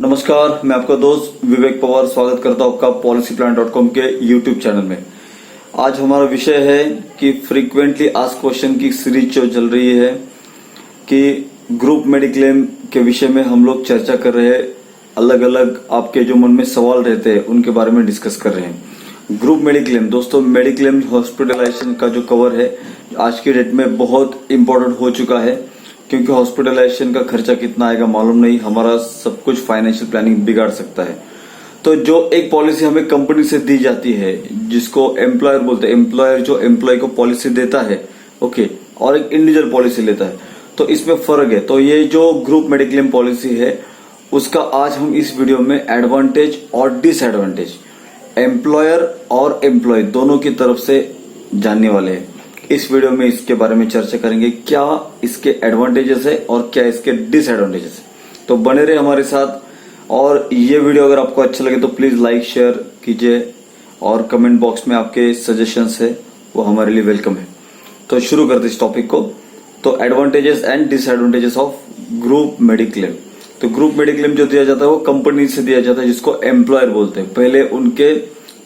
नमस्कार, मैं आपका दोस्त विवेक पवार स्वागत करता हूं आपका policyplan.com के YouTube चैनल में। आज हमारा विषय है कि फ्रीक्वेंटली आस्क्ड क्वेश्चन की सीरीज जो चल रही है कि ग्रुप मेडिक्लेम के विषय में हम लोग चर्चा कर रहे हैं। अलग अलग आपके जो मन में सवाल रहते हैं उनके बारे में डिस्कस कर रहे हैं। ग्रुप मेडिक्लेम दोस्तों, मेडिक्लेम हॉस्पिटलाइजेशन का जो कवर है आज की डेट में बहुत इंपॉर्टेंट हो चुका है, क्योंकि हॉस्पिटलाइजेशन का खर्चा कितना आएगा मालूम नहीं, हमारा सब कुछ फाइनेंशियल प्लानिंग बिगाड़ सकता है। तो जो एक पॉलिसी हमें कंपनी से दी जाती है जिसको एम्प्लॉयर बोलते हैं, एम्प्लॉयर जो एम्प्लॉय को पॉलिसी देता है ओके, और एक इंडिविजुअल पॉलिसी लेता है, तो इसमें फर्क है। तो ये जो ग्रुप मेडिक्लेम पॉलिसी है उसका आज हम इस वीडियो में एडवांटेज और डिसएडवांटेज एम्प्लॉयर और एम्प्लॉय दोनों की तरफ से जानने वाले हैं। इस वीडियो में इसके बारे में चर्चा करेंगे, क्या इसके एडवांटेजेस है और क्या इसके डिसएडवांटेजेस है। तो बने रहे हमारे साथ, और ये वीडियो अगर आपको अच्छा लगे तो प्लीज लाइक शेयर कीजिए, और कमेंट बॉक्स में आपके सजेशंस है वो हमारे लिए वेलकम है। तो शुरू करते इस टॉपिक को। तो advantages and disadvantages of group mediclaim. तो ग्रुप मेडिक्लेम जो दिया जाता है वो कंपनी से दिया जाता है जिसको एम्प्लॉयर बोलते हैं। पहले उनके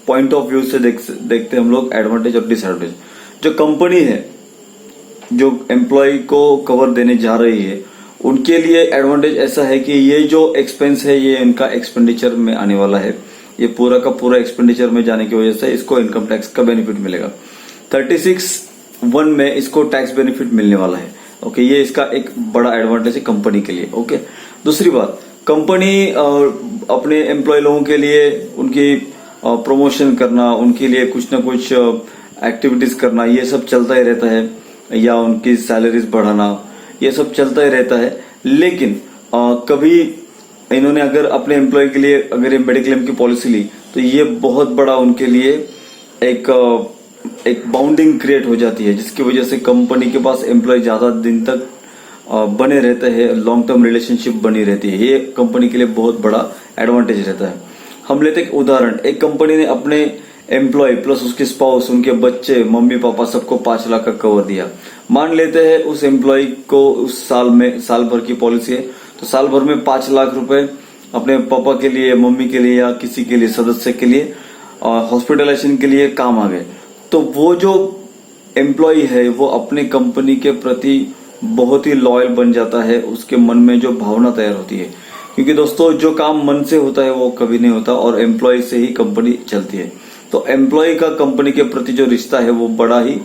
पॉइंट ऑफ व्यू से देखते हैं हम लोग एडवांटेज और डिसएडवांटेज। जो कंपनी है जो एम्प्लॉय को कवर देने जा रही है उनके लिए एडवांटेज ऐसा है कि ये जो एक्सपेंस है ये इनका एक्सपेंडिचर में आने वाला है। ये पूरा का पूरा एक्सपेंडिचर में जाने की वजह से इसको इनकम टैक्स का बेनिफिट मिलेगा। 36(1) में इसको टैक्स बेनिफिट मिलने वाला है। ओके, ये इसका एक बड़ा एडवांटेज है कंपनी के लिए। ओके, दूसरी बात, कंपनी अपने एम्प्लॉय लोगों के लिए उनकी प्रमोशन करना, उनके लिए कुछ ना कुछ एक्टिविटीज करना, ये सब चलता ही रहता है, या उनकी सैलरीज बढ़ाना, ये सब चलता ही रहता है। लेकिन कभी इन्होंने अगर अपने एम्प्लॉय के लिए अगर ये मेडिक्लेम की पॉलिसी ली तो ये बहुत बड़ा उनके लिए एक बाउंडिंग क्रिएट हो जाती है, जिसकी वजह से कंपनी के पास एम्प्लॉय ज्यादा दिन तक बने रहते हैं, लॉन्ग टर्म रिलेशनशिप बनी रहती है। ये कंपनी के लिए बहुत बड़ा एडवांटेज रहता है। हम लेते एक उदाहरण, एक कंपनी ने अपने एम्प्लॉय प्लस उसके स्पाउस, उनके बच्चे, मम्मी पापा सबको 5 लाख का कवर दिया। मान लेते हैं उस एम्प्लॉय को उस साल भर की पॉलिसी है, तो साल भर में 5 लाख रुपए अपने पापा के लिए, मम्मी के लिए या किसी के लिए सदस्य के लिए हॉस्पिटलाइजेशन के लिए काम आ गए। तो वो जो एम्प्लॉय है वो अपने कंपनी के प्रति बहुत ही लॉयल बन जाता है। उसके मन में जो भावना तैयार होती है, क्योंकि दोस्तों जो काम मन से होता है वो कभी नहीं होता, और एम्प्लॉय से ही कंपनी चलती है। तो एम्प्लॉय का कंपनी के प्रति जो रिश्ता है वो बड़ा ही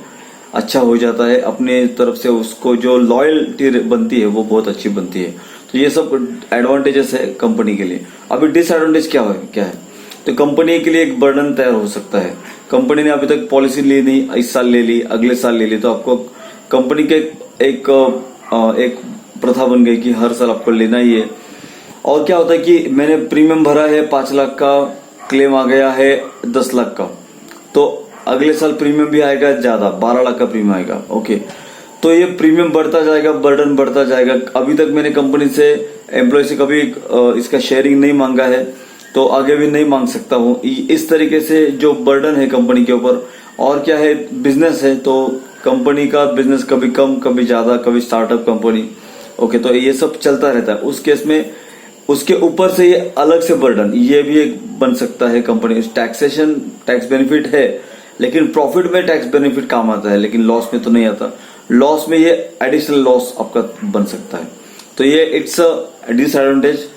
अच्छा हो जाता है। अपने तरफ से उसको जो लॉयल्टी बनती है वो बहुत अच्छी बनती है। तो ये सब एडवांटेजेस है कंपनी के लिए। अभी डिसएडवांटेज क्या है? तो कंपनी के लिए एक बर्डन तैयार हो सकता है। कंपनी ने अभी तक पॉलिसी ली नहीं, इस साल ले ली, अगले साल ले ली, तो आपको कंपनी के एक प्रथा बन गई कि हर साल आपको लेना ही है। और क्या होता है कि मैंने प्रीमियम भरा है 5 लाख का, क्लेम आ गया है 10 लाख का, तो अगले साल प्रीमियम भी आएगा ज्यादा, 12 लाख का प्रीमियम आएगा। ओके, तो ये प्रीमियम बढ़ता जाएगा, बर्डन बढ़ता जाएगा। अभी तक मैंने कंपनी से, एम्प्लॉय से कभी इसका शेयरिंग नहीं मांगा है, तो आगे भी नहीं मांग सकता हूँ। इस तरीके से जो बर्डन है कंपनी के ऊपर। और क्या है, बिजनेस है, तो कंपनी का बिजनेस कभी कम कभी ज्यादा, कभी स्टार्टअप कंपनी। ओके, तो ये सब चलता रहता है। उस केस में उसके ऊपर से ये अलग से बर्डन ये भी एक बन सकता है कंपनी। टैक्सेशन, टैक्स बेनिफिट है, लेकिन प्रॉफिट में टैक्स बेनिफिट काम आता है, लेकिन लॉस में तो नहीं आता। लॉस में ये एडिशनल लॉस आपका बन सकता है। तो ये इट्स अ डिसएडवांटेज।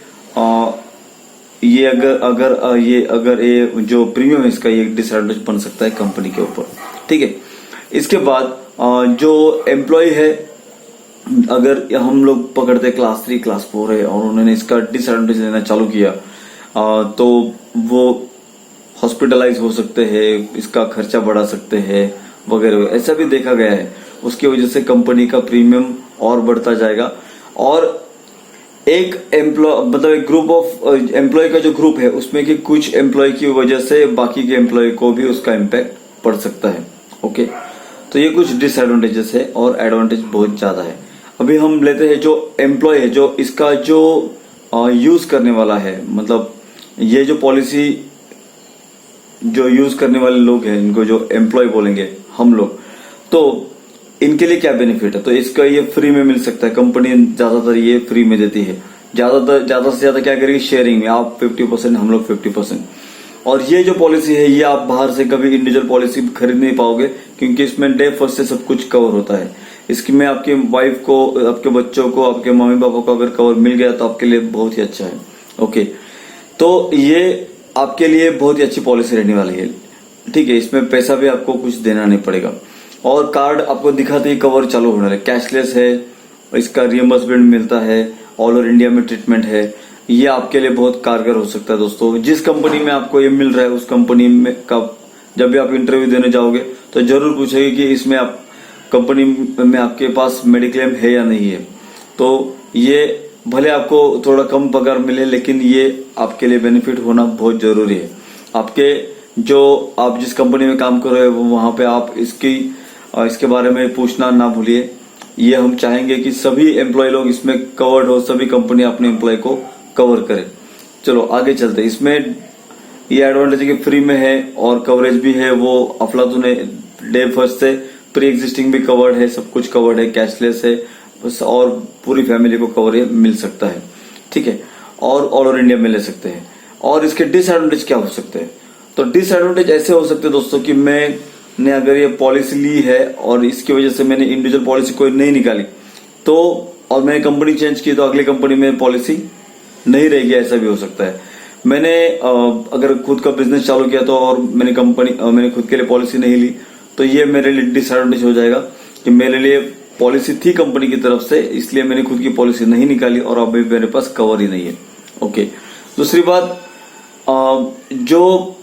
ये अगर ये जो प्रीमियम है इसका ये डिसएडवांटेज बन सकता है कंपनी के ऊपर। ठीक है, इसके बाद जो एम्प्लॉय है, अगर हम लोग पकड़ते क्लास 3 क्लास 4 है और उन्होंने इसका डिसएडवांटेज लेना चालू किया, तो वो हॉस्पिटलाइज हो सकते हैं, इसका खर्चा बढ़ा सकते हैं वगैरह, ऐसा भी देखा गया है। उसकी वजह से कंपनी का प्रीमियम और बढ़ता जाएगा। और एक मतलब एक ग्रुप ऑफ एम्प्लॉय का जो ग्रुप है उसमें कि कुछ एम्प्लॉय की वजह से बाकी के एम्प्लॉय को भी उसका इम्पैक्ट पड़ सकता है। ओके, तो ये कुछ डिसएडवांटेजेस है और एडवांटेज बहुत ज्यादा है। अभी हम लेते हैं जो एम्प्लॉय है, जो इसका जो यूज करने वाला है, मतलब ये जो पॉलिसी जो यूज करने वाले लोग हैं, इनको जो एम्प्लॉय बोलेंगे हम लोग, तो इनके लिए क्या बेनिफिट है? तो इसका ये फ्री में मिल सकता है, कंपनी ज्यादातर ये फ्री में देती है। ज्यादा से ज्यादा क्या करेगी, शेयरिंग में, आप 50%, हम लोग 50%। और ये जो पॉलिसी है ये आप बाहर से कभी इंडिविजुअल पॉलिसी खरीद नहीं पाओगे, क्योंकि इसमें डे फर्स्ट से सब कुछ कवर होता है। इसकी में आपकी वाइफ को, आपके बच्चों को, आपके मम्मी पापा को अगर कवर मिल गया तो आपके लिए बहुत ही अच्छा है। ओके, तो ये आपके लिए बहुत ही अच्छी पॉलिसी रहने वाली है। ठीक है, इसमें पैसा भी आपको कुछ देना नहीं पड़ेगा। और कार्ड आपको दिखाते ही कवर चालू होने वाला है, कैशलेस है, इसका रियम्बर्समेंट मिलता है, ऑल ओवर इंडिया में ट्रीटमेंट है। ये आपके लिए बहुत कारगर हो सकता है दोस्तों। जिस कंपनी में आपको ये मिल रहा है उस कंपनी में का जब भी आप इंटरव्यू देने जाओगे तो जरूर पूछेगी कि इसमें आप कंपनी में आपके पास मेडिक्लेम है या नहीं है। तो ये भले आपको थोड़ा कम पगार मिले, लेकिन ये आपके लिए बेनिफिट होना बहुत जरूरी है। आपके जो आप जिस कंपनी में काम कर रहे हो वहां पे आप इसके बारे में पूछना ना भूलिए। ये हम चाहेंगे कि सभी एम्प्लॉय लोग इसमें कवर्ड हो, सभी कंपनी अपने एम्प्लॉय को कवर करें। चलो आगे चलते हैं। इसमें ये एडवांटेज है कि फ्री में है और कवरेज भी है, वो अफलातून है। डे फर्स्ट से प्री एग्जिस्टिंग भी कवर्ड है, सब कुछ कवर्ड है, कैशलेस है बस, और पूरी फैमिली को कवर मिल सकता है। ठीक है, और ऑल ओवर इंडिया में ले सकते हैं। और इसके डिसएडवांटेज क्या हो सकते हैं? तो डिसएडवांटेज ऐसे हो सकते हैं दोस्तों कि मैंने अगर ये पॉलिसी ली है और इसकी वजह से मैंने इंडिविजुअल पॉलिसी कोई नहीं निकाली तो, और मैंने कंपनी चेंज की तो अगली कंपनी में पॉलिसी नहीं रहेगी, ऐसा भी हो सकता है। मैंने अगर खुद का बिजनेस चालू किया तो और मैंने खुद के लिए पॉलिसी नहीं ली तो ये मेरे लिए डिसएडवांटेज हो जाएगा कि मेरे लिए पॉलिसी थी कंपनी की तरफ से, इसलिए मैंने खुद की पॉलिसी नहीं निकाली और अभी मेरे पास कवर ही नहीं है। ओके, दूसरी बात, जो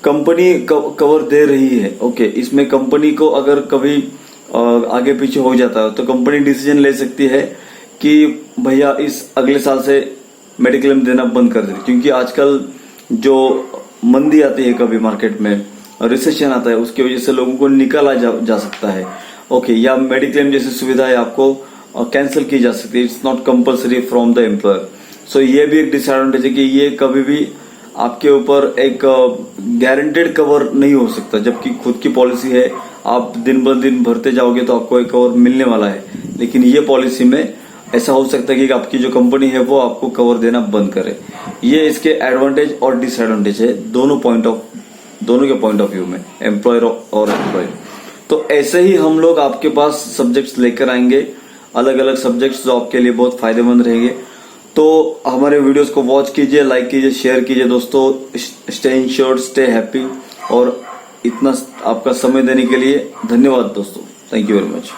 कंपनी कवर दे रही है, ओके, इसमें कंपनी को अगर कभी आगे पीछे हो जाता है तो कंपनी डिसीजन ले सकती है कि भैया इस अगले साल से मेडिक्लेम देना बंद कर दे, क्योंकि आजकल जो मंदी आती है कभी मार्केट में, रिसेशन आता है, उसकी वजह से लोगों को निकाला जा सकता है। ओके, या मेडिक्लेम जैसी सुविधा है आपको कैंसिल की जा सकती है, it's not compulsory from the employer. So ये भी एक डिसएडवांटेज है कि ये कभी भी आपके ऊपर एक गारंटेड कवर नहीं हो सकता, जबकि खुद की पॉलिसी है, आप दिन ब दिन भरते जाओगे तो आपको एक कवर मिलने वाला है। लेकिन ये पॉलिसी में ऐसा हो सकता है कि आपकी जो कंपनी है वो आपको कवर देना बंद करे। ये इसके एडवांटेज और डिसएडवांटेज है दोनों के पॉइंट ऑफ व्यू में, एम्प्लॉयर और एम्प्लॉय। तो ऐसे ही हम लोग आपके पास सब्जेक्ट्स लेकर आएंगे, अलग अलग सब्जेक्ट्स जो आपके लिए बहुत फायदेमंद रहेंगे। तो हमारे वीडियोस को वॉच कीजिए, लाइक कीजिए, शेयर कीजिए दोस्तों। Stay insured, stay happy. और इतना आपका समय देने के लिए धन्यवाद दोस्तों। Thank you very much.